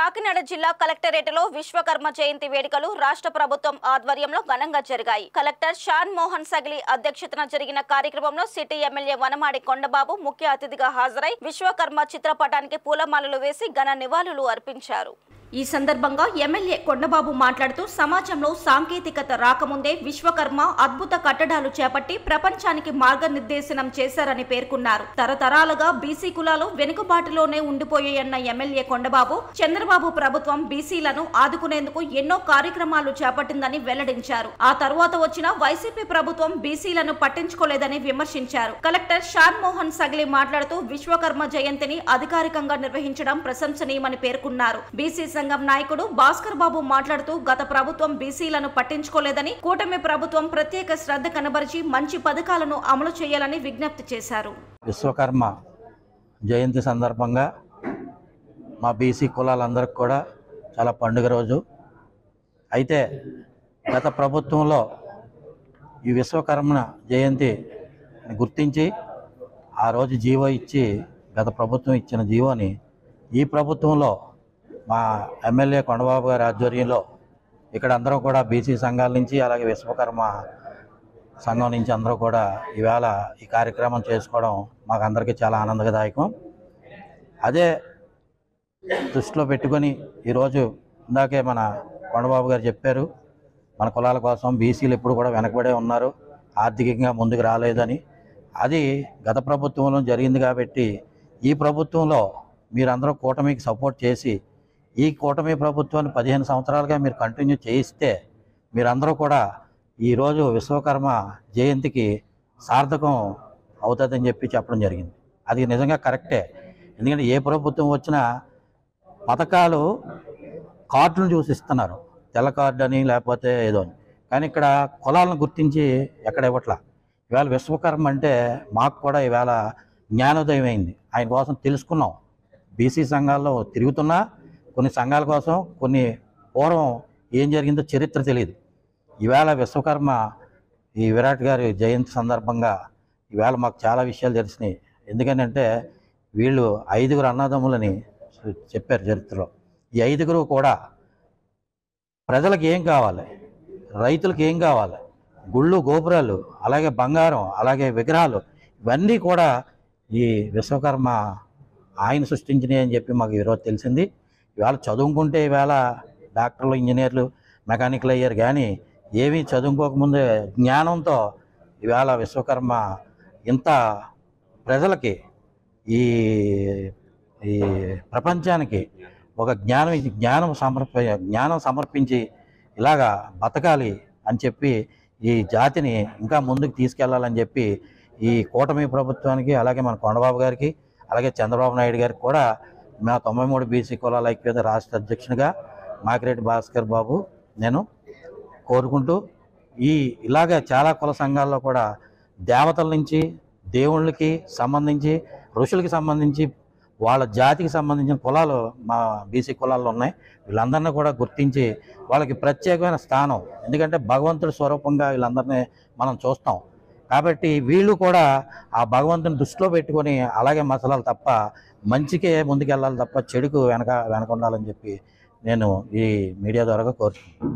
కాకినాడ జిల్లా కలెక్టరేట్లో విశ్వకర్మ జయంతి వేడుకలు రాష్ట్ర ప్రభుత్వం ఆధ్వర్యంలో ఘనంగా జరిగాయి. కలెక్టర్ షాన్ మోహన్ సగిలి అధ్యక్షతన జరిగిన కార్యక్రమంలో సిటీ ఎమ్మెల్యే వనమాడి కొండబాబు ముఖ్య అతిథిగా హాజరై విశ్వకర్మ చిత్రపటానికి పూలమాలలు వేసి ఘన నివాళులు అర్పించారు. ఈ సందర్భంగా ఎమ్మెల్యే కొండబాబు మాట్లాడుతూ సమాజంలో సాంకేతికత రాకముందే విశ్వకర్మ అద్భుత కట్టడాలు చేపట్టి ప్రపంచానికి మార్గనిర్దేశనం చేశారని పేర్కొన్నారు. తరతరాలుగా బీసీ కులాలు వెనుకబాటులోనే ఉండిపోయాయన్న ఎమ్మెల్యే కొండబాబు చంద్రబాబు ప్రభుత్వం బీసీలను ఆదుకునేందుకు ఎన్నో కార్యక్రమాలు చేపట్టిందని వెల్లడించారు. ఆ తరువాత వచ్చిన వైసీపీ ప్రభుత్వం బీసీలను పట్టించుకోలేదని విమర్శించారు. కలెక్టర్ షాన్ మోహన్ సగిలి మాట్లాడుతూ విశ్వకర్మ జయంతిని అధికారికంగా నిర్వహించడం ప్రశంసనీయమని పేర్కొన్నారు. బీసీ సంఘం నాయకుడు భాస్కర్ బాబు మాట్లాడుతూ గత ప్రభుత్వం బీసీలను పట్టించుకోలేదని కూటమి ప్రభుత్వం ప్రత్యేక శ్రద్ధ కనబరిచి మంచి పథకాలను అమలు చేయాలని విజ్ఞప్తి చేశారు. విశ్వకర్మ జయంతి సందర్భంగా మా బీసీ కులాలందరికీ కూడా చాలా పండుగ రోజు. అయితే గత ప్రభుత్వంలో ఈ విశ్వకర్మ జయంతి గుర్తించి ఆ రోజు జీవో ఇచ్చి గత ప్రభుత్వం ఇచ్చిన జీవోని ఈ ప్రభుత్వంలో మా ఎమ్మెల్యే కొండబాబు గారి ఆధ్వర్యంలో ఇక్కడ అందరూ కూడా బీసీ సంఘాల నుంచి అలాగే విశ్వకర్మ సంఘం నుంచి అందరూ కూడా ఈవేళ ఈ కార్యక్రమం చేసుకోవడం మాకు అందరికీ చాలా ఆనందదాయకం. అదే దృష్టిలో పెట్టుకొని ఈరోజు ఇందాకే మన కొండబాబు గారు చెప్పారు, మన కులాల కోసం బీసీలు ఎప్పుడు కూడా వెనకబడే ఉన్నారు, ఆర్థికంగా ముందుకు రాలేదని. అది గత ప్రభుత్వంలో జరిగింది కాబట్టి ఈ ప్రభుత్వంలో మీరందరూ కూటమికి సపోర్ట్ చేసి ఈ కూటమి ప్రభుత్వాన్ని 15 సంవత్సరాలుగా మీరు కంటిన్యూ చేయిస్తే మీరందరూ కూడా ఈరోజు విశ్వకర్మ జయంతికి సార్థకం అవుతుందని చెప్పడం జరిగింది. అది నిజంగా కరెక్టే. ఎందుకంటే ఏ ప్రభుత్వం వచ్చినా పథకాలు కార్డులను చూసి ఇస్తున్నారు, తెల్ల కార్డు అని లేకపోతే ఏదో అని. కానీ ఇక్కడ కులాలను గుర్తించి ఎక్కడ ఇవ్వట్లా. ఈవేళ విశ్వకర్మ అంటే మాకు కూడా ఈవేళ జ్ఞానోదయం అయింది. ఆయన కోసం తెలుసుకున్నాం. బీసీ సంఘాల్లో తిరుగుతున్నా కొన్ని సంఘాల కోసం కొన్ని పూర్వం ఏం జరిగిందో చరిత్ర తెలియదు. ఈవేళ విశ్వకర్మ ఈ విరాట్ గారి జయంతి సందర్భంగా ఈవేళ మాకు చాలా విషయాలు తెలిసినాయి. ఎందుకంటే వీళ్ళు 5 అన్నదమ్ములని చెప్పారు చరిత్రలో. ఈ 5 కూడా ప్రజలకు ఏం కావాలి, రైతులకు ఏం కావాలి, గుళ్ళు గోపురాలు అలాగే బంగారం అలాగే విగ్రహాలు ఇవన్నీ కూడా ఈ విశ్వకర్మ ఆయన సృష్టించినాయి అని చెప్పి మాకు ఈరోజు తెలిసింది. ఇవాళ చదువుకుంటే ఈవేళ డాక్టర్లు ఇంజనీర్లు మెకానికల్ అయ్యారు, కానీ ఏమీ చదువుకోకముందే జ్ఞానంతో ఇవాళ విశ్వకర్మ ఇంత ప్రజలకి ఈ ఈ ప్రపంచానికి ఒక జ్ఞానం సమర్పించి ఇలాగా బతకాలి అని చెప్పి ఈ జాతిని ఇంకా ముందుకు తీసుకెళ్లాలని చెప్పి ఈ కూటమి ప్రభుత్వానికి అలాగే మన కొండబాబు గారికి అలాగే చంద్రబాబు నాయుడు గారికి కూడా మా 93 బీసీ కులాల ఐక్యత రాష్ట్ర అధ్యక్షునిగా మాకిరెడ్డి భాస్కర్ బాబు నేను కోరుకుంటూ ఇలాగే చాలా కుల సంఘాల్లో కూడా దేవతల నుంచి దేవుళ్ళకి సంబంధించి ఋషులకి సంబంధించి వాళ్ళ జాతికి సంబంధించిన కులాలు మా బీసీ కులాల్లో ఉన్నాయి. వీళ్ళందరినీ కూడా గుర్తించి వాళ్ళకి ప్రత్యేకమైన స్థానం, ఎందుకంటే భగవంతుడి స్వరూపంగా వీళ్ళందరినీ మనం చూస్తాం కాబట్టి వీళ్ళు కూడా ఆ భగవంతుని దృష్టిలో పెట్టుకొని అలాగే మసలాలి తప్ప మంచికే ముందుకెళ్ళాలి తప్ప చెడుకు వెనక ఉండాలని చెప్పి నేను ఈ మీడియా ద్వారా కోరుతున్నాను.